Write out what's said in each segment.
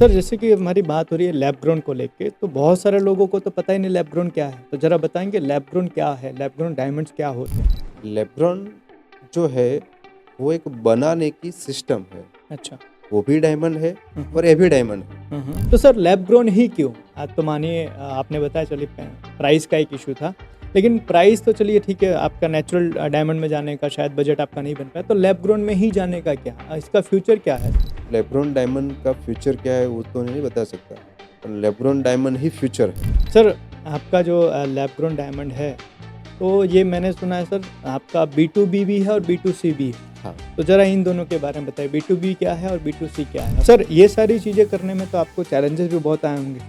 Sir जैसे कि हमारी बात हो रही है लैब ग्रोन को लेके, तो बहुत सारे लोगों को तो पता ही नहीं लैब ग्रोन क्या है। तो ज़रा बताएँगे लैब ग्रोन क्या है? लैब ग्रोन डायमंड्स क्या होते हैं? लेब्रॉन जो है वो एक बनाने की सिस्टम है। अच्छा। वो भी डायमंड है हुँ, और हुँ। ये भी डायमंड है। हुँ, हुँ। तो सर लैब ग्रोन ही क्यों? तो मानिए आपने बताया चलिए प्राइस का एक इश्यू था। लेकिन प्राइस तो चलिए ठीक है, आपका नेचुरल डायमंड में जाने का शायद बजट आपका नहीं बन पाया, तो लैब ग्रोन में ही जाने का क्या? इसका फ्यूचर क्या है? लेब्रॉन डायमंड का फ्यूचर क्या है वो तो नहीं बता सकता, पर लेब्रॉन डायमंड ही फ्यूचर है। सर आपका जो लैब ग्रोन डायमंड है, तो ये मैंने सुना है सर आपका बी2बी भी है और बी2सी भी है। हाँ, तो ज़रा इन दोनों के बारे में बताइए, बी2बी क्या है और बी2सी क्या है? सर ये सारी चीज़ें करने में तो आपको चैलेंजेस भी बहुत आए होंगे,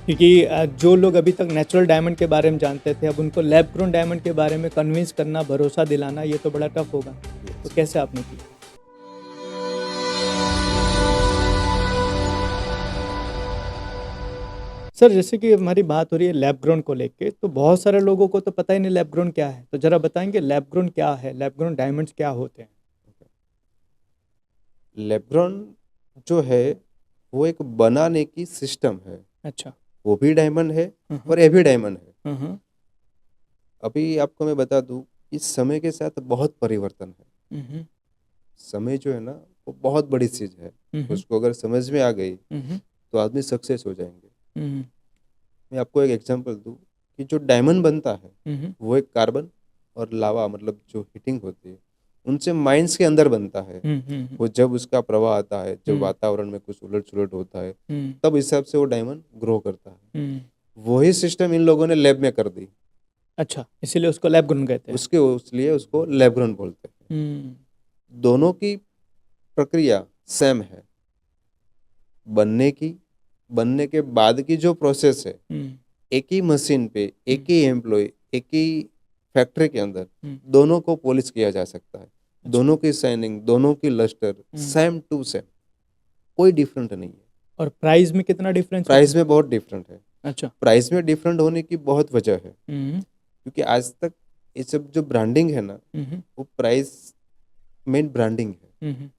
क्योंकि जो लोग अभी तक नेचुरल डायमंड के बारे में जानते थे, अब उनको लैब ग्रोन डायमंड के बारे में कन्विंस करना, भरोसा दिलाना, ये तो बड़ा टफ होगा। तो यस। कैसे आपने किया? सर जैसे कि हमारी बात हो रही है लैब ग्रोन को लेके, तो बहुत सारे लोगों को तो पता ही नहीं लैब ग्रोन क्या है। तो ज़रा बताएँगे लैब ग्रोन क्या है? लैब ग्रोन डायमंड्स क्या होते हैं? लेब्रॉन जो है वो एक बनाने की सिस्टम है। अच्छा। वो भी डायमंड है हुँ, हुँ। और ये भी डायमंड है। हुँ, हुँ। अभी आपको मैं बता दूं, इस समय के साथ बहुत परिवर्तन है। हुँ, हुँ। समय जो है ना वो बहुत बड़ी चीज़ है। हुँ, हुँ। उसको अगर समझ में आ गई हुँ, हुँ। तो आदमी सक्सेस हो जाएंगे। हुँ, हुँ। मैं आपको एक एग्जांपल दूं कि जो डायमंड बनता है हुँ, हुँ। वो एक कार्बन और लावा मतलब जो हीटिंग होती है उनसे माइंस के अंदर बनता है। हुँ, हुँ, हुँ। वो जब उसका प्रवाह आता है, जब हुँ, वातावरण में कुछ उलट सुलट होता है, हुँ, तब हिसाब से वो डायमंड ग्रो करता है। हुँ। वही सिस्टम इन लोगों ने लैब में कर दी। अच्छा, इसीलिए उसको लैब ग्रोन कहते हैं। उसके उसलिए उसको लैब ग्रोन बोलते हैं। हुँ, दोनों की प्रक्रिया सेम है। बनने की, बनने के बाद की जो प्रोसेस है, हुँ, एक ही मशीन पे, हुँ, एक ही एम्प्लॉय, एक ही फैक्ट्री के अंदर हुँ। दोनों को पॉलिश किया जा सकता है। अच्छा। दोनों की शाइनिंग, दोनों की लस्टर हुँ। सेम टू सेम, कोई डिफरेंट नहीं है। और प्राइस में कितना डिफरेंस होता प्राइस है? में बहुत डिफरेंट है। अच्छा। प्राइस में डिफरेंट होने की बहुत वजह है, हुँ, क्योंकि आज तक ये सब जो ब्रांडिंग है ना, हुँ, हुँ, वो प्राइस मेन ब्रांडिंग है। हुँ, हुँ,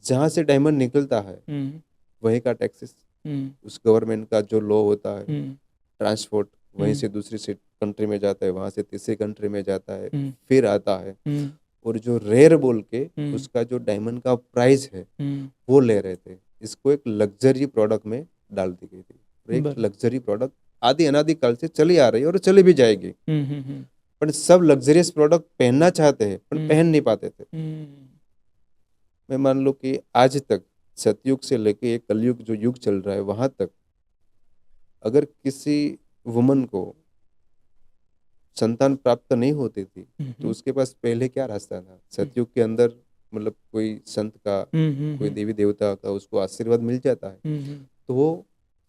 जहाँ से डायमंड निकलता है हुँ, वहीं का टैक्सेस, हुँ, उस गवर्नमेंट का जो लॉ होता है, हुँ, ट्रांसपोर्ट वहीं हुँ, से दूसरी कंट्री में जाता है, वहाँ से तीसरी कंट्री में जाता है, हुँ, फिर आता है। हुँ, और जो रेयर बोल के हुँ, उसका जो डायमंड का प्राइस है हुँ। वो ले रहे थे। इसको एक लग्जरी प्रोडक्ट में डाल दी गई थी, और एक बरा लग्जरी प्रोडक्ट आदि अनादि काल से चली आ रही है और चली भी जाएगी। हुँ, हुँ, हुँ, पर सब लग्जरियस प्रोडक्ट पहनना चाहते हैं पर हुँ, पहन नहीं पाते थे। हुँ, मैं मान लो कि आज तक सतयुग से लेके ये कलयुग जो युग चल रहा है वहां तक, अगर किसी वुमन को संतान प्राप्त नहीं होती थी हुँ, तो हुँ, उसके पास पहले क्या रास्ता था हुँ, सतयुग के अंदर? मतलब कोई संत का, हुँ, हुँ, कोई हुँ, देवी देवता का उसको आशीर्वाद मिल जाता है हुँ, हुँ, तो वो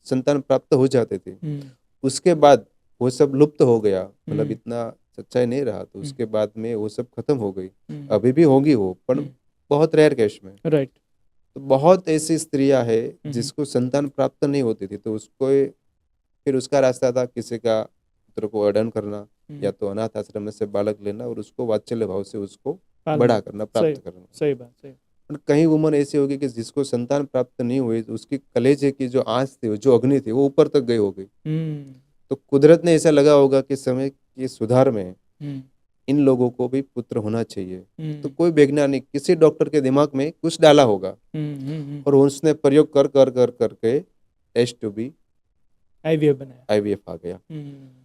संतान प्राप्त हो जाते थे। हुँ, उसके बाद वो सब लुप्त हो गया, मतलब हुँ, इतना सच्चाई नहीं रहा, तो हुँ, उसके बाद में वो सब खत्म हो गई। हुँ, अभी भी होगी वो, पर हुँ, बहुत रेयर केस में। राइट। तो बहुत ऐसी स्त्रियां है हुँ, हुँ, जिसको संतान प्राप्त नहीं होती थी, तो उसको फिर उसका रास्ता था किसी का पुत्र को अर्डन करना, या हुँ, तो अनाथ आश्रम में से बालक लेना और उसको वात्सल्य भाव से उसको पालना। बड़ा करना, सही, प्राप्त करना। सही बात, सही। पर कई वुमन ऐसी होगी कि जिसको संतान प्राप्त नहीं हुई, तो उसकी कलेजे की जो आँच थी, जो अग्नि थी, वो ऊपर तक गई हो गई। हुँ, तो कुदरत ने ऐसा लगा होगा कि समय के सुधार में हुँ, इन लोगों को भी पुत्र होना चाहिए। तो हुँ, कोई वैज्ञानिक किसी डॉक्टर के दिमाग में कुछ डाला होगा हुँ, हुँ, हुँ। और उसने प्रयोग कर कर कर करके एच टू बी आईवीएफ बनाया। आईवीएफ आ गया। हुँ,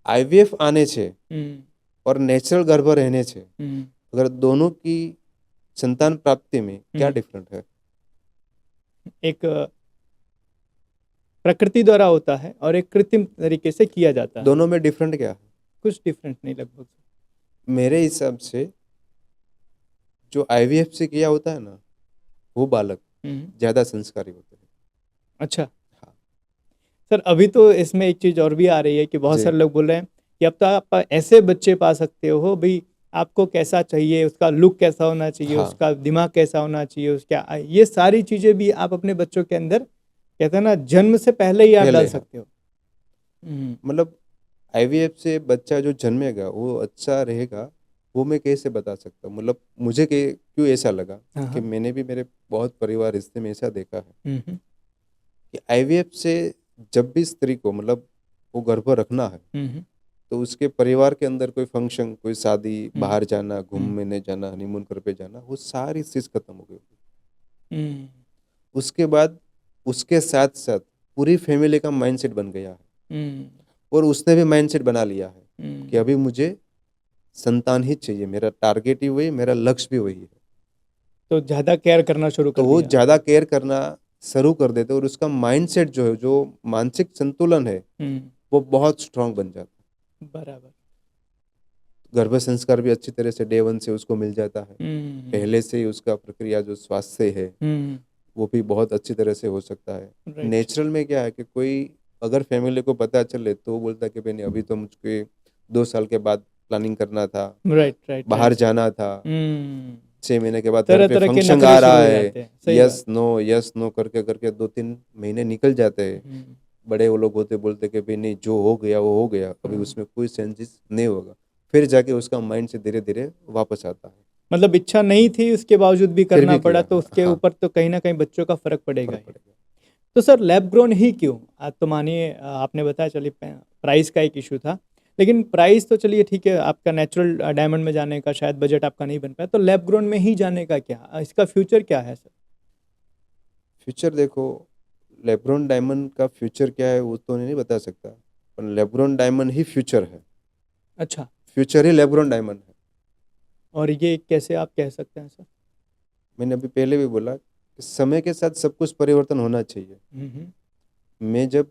आईवीएफ आने छे हुँ, और नेचुरल गर्भ रहने छे, हुँ, अगर दोनों की संतान प्राप्ति में क्या हुँ। डिफरेंट है? एक प्रकृति द्वारा होता है और एक कृत्रिम तरीके से किया जाता है। दोनों में डिफरेंट क्या है? कुछ डिफरेंट नहीं लगभग। मेरे हिसाब से जो आईवीएफ से किया होता है ना, वो बालक हुँ, ज्यादा संस्कारी होते हैं। अच्छा। हाँ सर अभी तो इसमें एक चीज़ और भी आ रही है कि बहुत जी। सारे लोग बोल रहे हैं कि अब तो आप ऐसे बच्चे पा सकते हो भई, आपको कैसा चाहिए, उसका लुक कैसा होना चाहिए, हाँ, उसका दिमाग कैसा होना चाहिए, उसका ये सारी चीज़ें भी आप अपने बच्चों के अंदर कहते हैं ना जन्म से पहले ही आप डाल पहले हाँ, सकते हो। हुँ, मतलब आईवीएफ से बच्चा जो जन्मेगा वो अच्छा रहेगा, वो मैं कैसे बता सकता हूँ, मतलब मुझे क्यों ऐसा लगा हाँ कि हाँ। मैंने भी मेरे बहुत परिवार रिश्ते में ऐसा देखा है हम्म। कि आईवीएफ से जब भी स्त्री को मतलब वो गर्भ रखना है, हम्म। तो उसके परिवार के अंदर कोई फंक्शन, कोई शादी, हम्म। बाहर जाना, हम्म। घूमने जाना, हनीमून कर पे जाना, वो सारी चीज खत्म हो गई। हम्म। उसके बाद उसके साथ साथ पूरी फैमिली का माइंडसेट बन गया है, हम्म। और उसने भी माइंडसेट बना लिया है कि हम्म। अभी मुझे संतान ही चाहिए, मेरा टारगेट ही वही, मेरा लक्ष्य भी वही है। तो ज़्यादा केयर करना शुरू तो कर वो दिया। ज्यादा केयर करना शुरू कर देते, और उसका माइंडसेट जो है, जो मानसिक संतुलन है, हम्म। वो बहुत स्ट्रांग बन जाता बराबर। है। गर्भ संस्कार भी अच्छी तरह से डे 1 से उसको मिल जाता है। हम्म। पहले से ही उसका प्रक्रिया जो स्वास्थ्य है हम्म। वो भी बहुत अच्छी तरह से हो सकता है। राइट। नेचुरल में क्या है कि कोई अगर फैमिली को पता चले तो वो बोलता है कि भाई नहीं, अभी तो मुझे 2 साल के बाद प्लानिंग करना था, राइट राइट बाहर राइट। जाना था, हम्म। 6 महीने के बाद घर तरह पे तरह के फंक्शन नखरे आ शुरू रहा हो है, जाते हैं, सही बात। यस नो करके करके करके 2-3 महीने निकल जाते हैं। हम्म। बड़े वो लोग होते, बोलते कि भाई नहीं, जो हो गया वो हो गया, अभी हाँ। उसमें कोई चेंजेस नहीं होगा। फिर जाके उसका माइंड से धीरे धीरे वापस आता है। मतलब इच्छा नहीं थी उसके बावजूद भी फिर करना भी पड़ा, किया, तो उसके हाँ, ऊपर तो कहीं ना कहीं बच्चों का फर्क पड़ेगा फर्क ही। पड़ेगा। तो सर लैब ग्रोन ही क्यों? आज तो मानिए आपने बताया, चलिए प्राइस का एक इशू था, लेकिन प्राइस तो चलिए ठीक है, आपका नेचुरल डायमंड में जाने का शायद बजट आपका नहीं बन पाया, तो लैब ग्रोन में ही जाने का क्या, इसका फ्यूचर क्या है सर? फ्यूचर देखो, लेब्रॉन डायमंड का फ्यूचर क्या है वो तो नहीं बता सकता, पर लेब्रॉन डायमंड ही फ्यूचर है। अच्छा। फ्यूचर ही लेब्रॉन डायमंड है। और ये कैसे आप कह सकते हैं सर? मैंने अभी पहले भी बोला कि समय के साथ सब कुछ परिवर्तन होना चाहिए। हम्म। मैं जब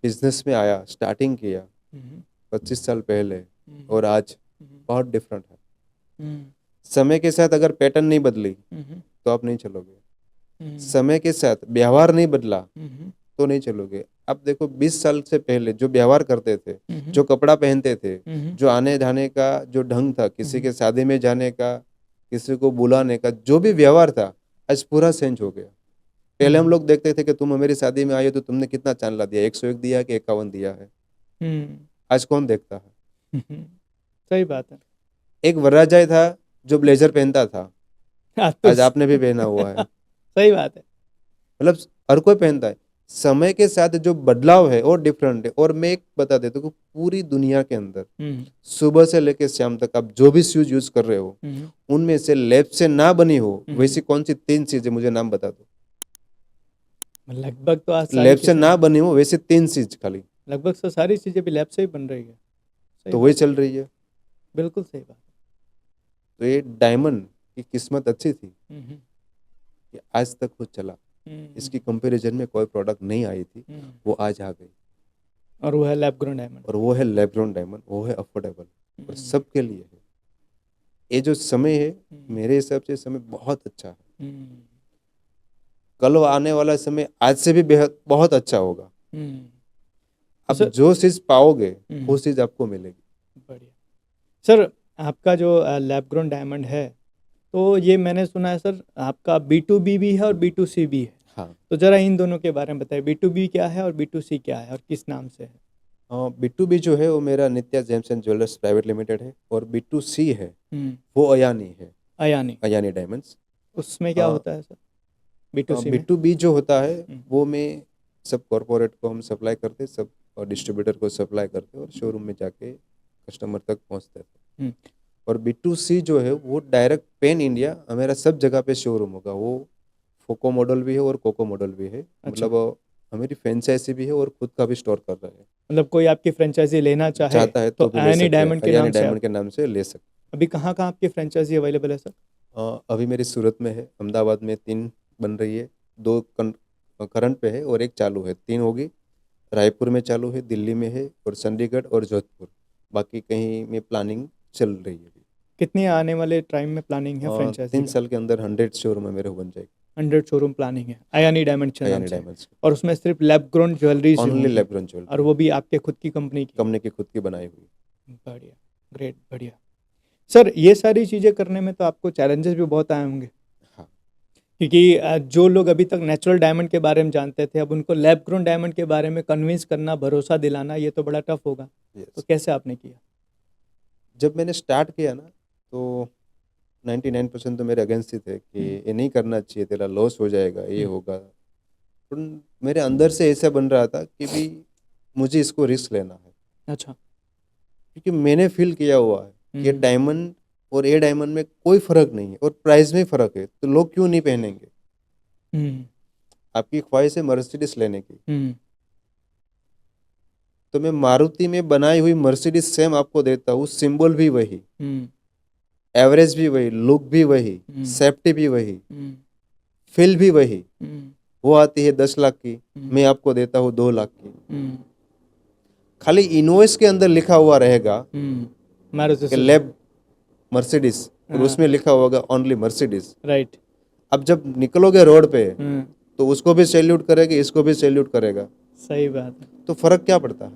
बिजनेस में आया, स्टार्टिंग किया हम्म। 25 साल पहले, हम्म। और आज हम्म। बहुत डिफरेंट है। हम्म। समय के साथ अगर पैटर्न नहीं बदली हम्म। तो आप नहीं चलोगे। हम्म। समय के साथ व्यवहार नहीं बदला हम्म। तो नहीं चलोगे। अब देखो, 20 साल से पहले जो व्यवहार करते थे, हम्म। जो कपड़ा पहनते थे, हम्म। जो आने जाने का जो ढंग था, किसी हम्म। के शादी में जाने का, किसी को बुलाने का जो भी व्यवहार था, आज पूरा चेंज हो गया। पहले हम हम्म। लोग देखते थे कि तुम हमारी शादी में आए हो तो तुमने कितना चांदला दिया, 101 दिया कि 51 दिया है। हम्म। आज कौन देखता है? हम्म। सही बात है। एक वरराजाई था जो ब्लेजर पहनता था, हाँ, तो आज आपने भी पहना हुआ है। सही बात है। मतलब हर कोई पहनता है। समय के साथ जो बदलाव है वो डिफरेंट है। और मैं एक बता देता हूँ कि पूरी दुनिया के अंदर हम्म। सुबह से लेकर शाम तक आप जो भी शूज यूज कर रहे हो, हम्म। उनमें से लैब से ना बनी हो हम्म। वैसी कौन सी 3 चीजें मुझे नाम बता दो। लगभग तो आज सारी लैब से चीजें, ना बनी हो वैसे 3 चीज खाली, लगभग तो सारी चीजें भी लैब से ही बन रही है। सही तो वही बात। चल रही है। बिल्कुल सही बात। तो ये डायमंड की किस्मत अच्छी थी हम्म। कि आज तक वो चला। हम्म। इसकी कंपैरिजन में कोई प्रोडक्ट नहीं आई थी, हम्म। वो आज आ गई। और वो है लैब ग्रोन डायमंड। और वो है लेब्रॉन डायमंड, वो है अफोर्डेबल और हम्म। सबके लिए है। ये जो समय है, हम्म। मेरे हिसाब से समय बहुत अच्छा है। हम्म। कल आने वाला समय आज से भी बेहद बहुत अच्छा होगा। हम्म। तो अब सर, जो चीज़ पाओगे वो हम्म, चीज़ आपको मिलेगी। बढ़िया। सर, आपका जो लैब ग्रोन डायमंड है, तो ये मैंने सुना है सर, आपका B2B भी है और B2C भी है। हाँ, तो ज़रा इन दोनों के बारे में बताइए, B2B क्या है और B2C क्या है और किस नाम से है? B2B जो है वो मेरा Nitya gems and jewellers private limited है, और B2C है हम्म। वो अयानी है, अयानी। अयानी डायमंड्स। उसमें क्या होता है सर, B2C में? B2B जो होता है हम्म। वो में सब कॉरपोरेट को हम सप्लाई करते, सब और डिस्ट्रीब्यूटर को सप्लाई करते और शोरूम में जाके कस्टमर तक पहुंचते थे। हम्म। और B2C जो है वो डायरेक्ट पेन इंडिया हमारा सब जगह पे शोरूम होगा। वो फोको मॉडल भी है और कोको मॉडल भी है, अच्छा। मतलब हमारी फ्रेंचाइजी भी है और खुद का भी स्टोर कर रहे हैं। मतलब कोई आपकी फ्रेंचाइजी लेना चाहे चाहता है तो तो भी ले अयानी सकते हैं, डायमंड के अयानी नाम से आप, डायमंड के नाम से ले सकते अभी कहाँ कहाँ आपकी फ्रेंचाइजी अवेलेबल है सर? हैं। अभी मेरी सूरत में है, अहमदाबाद में 3 बन रही है, 2 करंट पे है और 1 चालू है, 3 होगी। रायपुर में चालू है, दिल्ली में है, और चंडीगढ़ और जोधपुर। बाकी कहीं में प्लानिंग चल रही है अभी। कितनी आने वाले टाइम में प्लानिंग है फ्रेंचाइजी 3 का? साल के अंदर 100 शोरूम है मेरे को बन जाएगी 100 शोरूम प्लानिंग है अयानी डायमंड के नाम अयानी से, डायमंड्स। और उसमें सिर्फ लैब ग्रोन ज्वेलरीज ही ओनली होंगी, लेब्रॉन और ज्वेलरी, वो भी आपके खुद की कंपनी की? कंपनी की खुद की बनाई हुई। बढ़िया, ग्रेट, बढ़िया। सर, ये सारी चीज़ें करने में तो आपको चैलेंजेस भी बहुत आए होंगे, हाँ, क्योंकि जो लोग अभी तक नेचुरल डायमंड के बारे में जानते थे, अब उनको लैब ग्रोन डायमंड के बारे में कन्विंस करना, भरोसा दिलाना, ये तो बड़ा टफ होगा। तो यस। कैसे आपने किया? जब मैंने स्टार्ट किया ना तो 99% तो मेरे अगेंस्ट ही थे कि ये नहीं करना चाहिए, तेरा लॉस हो जाएगा, ये होगा। पर मेरे अंदर से ऐसा बन रहा था कि भी मुझे इसको रिस्क लेना है, अच्छा। क्योंकि मैंने फील किया हुआ है कि ये हम्म, डायमंड और ये डायमंड में कोई फर्क नहीं है और प्राइस में फर्क है, तो लोग क्यों नहीं पहनेंगे। हम्म, आपकी ख्वाहिश है मर्सिडीज लेने की, हम्म, तो मैं मारुति में बनाई हुई मर्सिडीज सेम आपको देता हूँ, सिंबल भी वही, हम्म, एवरेज भी वही, लुक भी वही, हम्म, सेफ्टी भी वही, हम्म, फील भी वही। हम्म, वो आती है 10 लाख की, हम्म, मैं आपको देता हूँ 2 लाख की। हम्म, खाली इनवॉइस के अंदर लिखा हुआ रहेगा मारुति कि सुजुकी। लैब मर्सिडीज, और हाँ, उसमें लिखा होगा ओनली मर्सिडीज। राइट। अब जब निकलोगे रोड पे हम्म, तो उसको भी सैल्यूट करेगा, इसको भी सैल्यूट करेगा, सही बात है। तो फर्क क्या पड़ता है।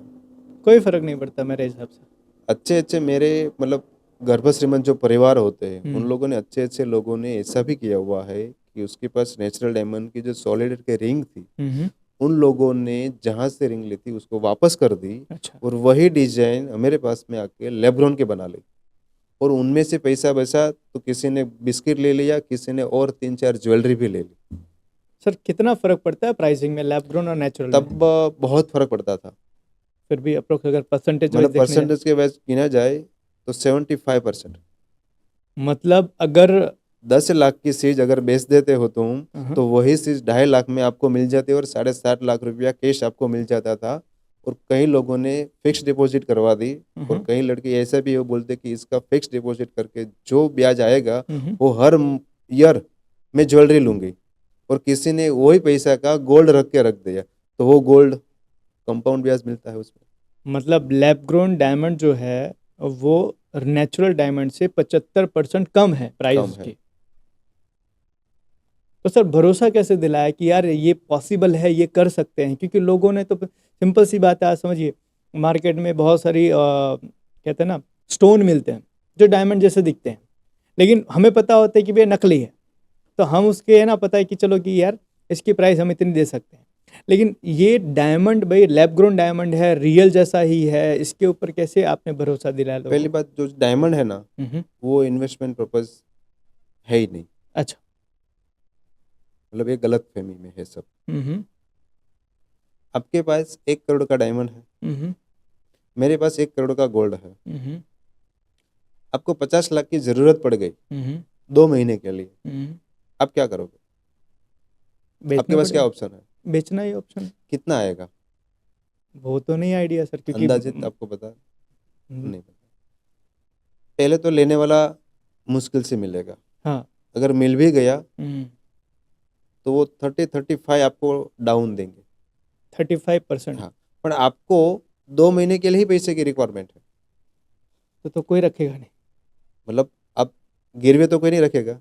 कोई फर्क नहीं पड़ता मेरे हिसाब से। अच्छे अच्छे मेरे मतलब गर्भ श्रीमंत जो परिवार होते हैं, उन हम्म, लोगों ने, अच्छे अच्छे लोगों ने ऐसा भी किया हुआ है कि उसके पास नेचुरल डायमंड की जो सॉलिड के रिंग थी, हम्म, उन लोगों ने जहाँ से रिंग ली थी उसको वापस कर दी, अच्छा। और वही डिजाइन मेरे पास में आके लेब्रॉन के बना ली। और उनमें से पैसा बचा तो किसी ने बिस्किट ले लिया, किसी ने और 3-4 ज्वेलरी भी ले ली। सर कितना फर्क पड़ता है प्राइसिंग में लैब ग्रोन और नेचुरल में? तब बहुत फर्क पड़ता था। फिर भी अप्रोक्स अगर परसेंटेज वाइज मतलब देखने जाए, परसेंटेज के वैस गिना जाए तो 75%। मतलब अगर 10 लाख की चीज अगर बेच देते हो तुम, हाँ, तो वही चीज 2.5 लाख में आपको मिल जाती है, और 60.5 लाख रुपया कैश आपको मिल जाता था। और कई लोगों ने फिक्स डिपॉजिट करवा दी, और कई लड़के ऐसा भी हो बोलते कि इसका फिक्स डिपॉजिट करके जो ब्याज आएगा वो हर ईयर मैं ज्वेलरी लूंगी। और किसी ने वही पैसा का गोल्ड रख के रख दिया, तो वो गोल्ड कंपाउंड ब्याज मिलता है उसमें। मतलब लैब ग्रोन डायमंड जो है वो नेचुरल डायमंड से 75% कम है कम प्राइस है। की। तो सर भरोसा कैसे दिलाया कि यार ये पॉसिबल है, ये कर सकते हैं? क्योंकि लोगों ने तो सिंपल सी बात है, आज समझिए मार्केट में बहुत सारी कहते हैं ना स्टोन मिलते हैं जो डायमंड जैसे दिखते हैं, लेकिन हमें पता होता है कि ये नकली है। तो हम उसके है ना पता है कि चलो कि यार इसकी प्राइस हम इतनी दे सकते हैं, लेकिन ये डायमंड भाई लैब ग्रोन डायमंड है, रियल जैसा ही है, इसके ऊपर कैसे आपने भरोसा दिलाया लोगों पहली को? बात, जो डायमंड है ना, हम्म, वो इन्वेस्टमेंट पर्पज है ही नहीं। अच्छा। मतलब ये गलत फहमी में है सब। हम्म, आपके पास 1 करोड़ का डायमंड है, हम्म, मेरे पास 1 करोड़ का गोल्ड है। हम्म, आपको 50 लाख की जरूरत पड़ गई हम्म, 2 महीने के लिए, हम्म, आप क्या करोगे। आपके बेचना पास क्या पड़ेगा। ऑप्शन है, बेचना ही ऑप्शन। कितना आएगा, वो तो नहीं आइडिया सर, क्योंकि अंदाजित आपको पता हम्म, नहीं पता। पहले तो लेने वाला मुश्किल से मिलेगा, हाँ। अगर मिल भी गया हम्म, तो वो 30-35 आपको डाउन देंगे। 35%? हाँ, पर आपको 2 महीने के लिए ही पैसे की रिक्वायरमेंट है। तो कोई रखेगा नहीं, मतलब आप गिरवे तो कोई नहीं रखेगा।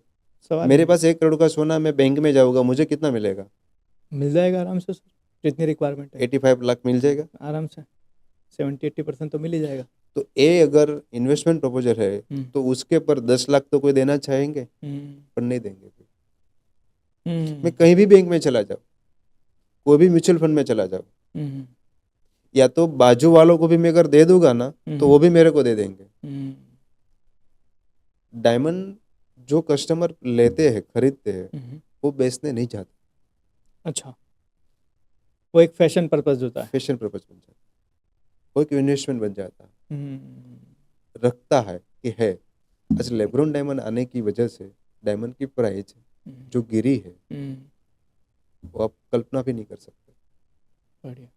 सवाल ही मेरे नहीं। पास 1 करोड़ का सोना, मैं बैंक में जाऊंगा, मुझे कितना मिलेगा, मिल जाएगा आराम से सर, जितनी रिक्वायरमेंट है 85 लाख मिल जाएगा। आराम से 70-80% तो मिल ही जाएगा। तो ये अगर इन्वेस्टमेंट प्रपोजल है, हम्म, तो उसके पर 10 लाख तो कोई देना चाहेंगे, हम्म, पर नहीं देंगे कोई। हम्म, मैं कहीं भी बैंक में चला जाऊँ, कोई भी म्यूचुअल फंड में चला जाऊँ, हम्म, या तो बाजू वालों को भी मैं अगर दे दूंगा ना, तो वो भी मेरे को दे देंगे। हम्म, डायमंड जो कस्टमर लेते हैं, खरीदते हैं, हम्म, वो बेचने नहीं चाहते, अच्छा। वो एक फैशन पर्पज होता है। फैशन पर्पज बन जाता है, वो एक इन्वेस्टमेंट बन जाता है, हम्म, रखता है कि है। आज लेब्रॉन डायमंड आने की वजह से डायमंड की प्राइस हम्म, जो गिरी है, हम्म, वो आप कल्पना भी नहीं कर सकते। बढ़िया।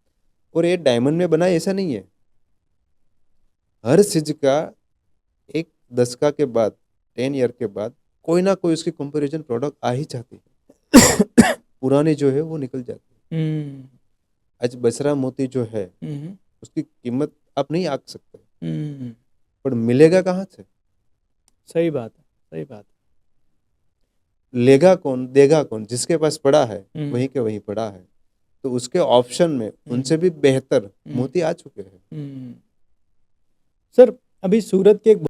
और ये डायमंड में बना है ऐसा नहीं है, हर चीज का एक दशका के बाद, 10 ईयर के बाद कोई ना कोई उसकी कंपैरिजन प्रोडक्ट आ ही जाती है, पुरानी जो है वो निकल जाती है। हम्म, आज बसरा मोती जो है, हम्म, उसकी कीमत आप नहीं आंक सकते, हम्म, पर मिलेगा कहाँ से, सही बात है, सही बात लेगा कौन, देगा कौन, जिसके पास पड़ा है है। वहीं के वहीं पड़ा है। तो उसके ऑप्शन में हम्म, उनसे भी बेहतर हम्म, मोती आ चुके हैं। हम्म। सर अभी सूरत के एक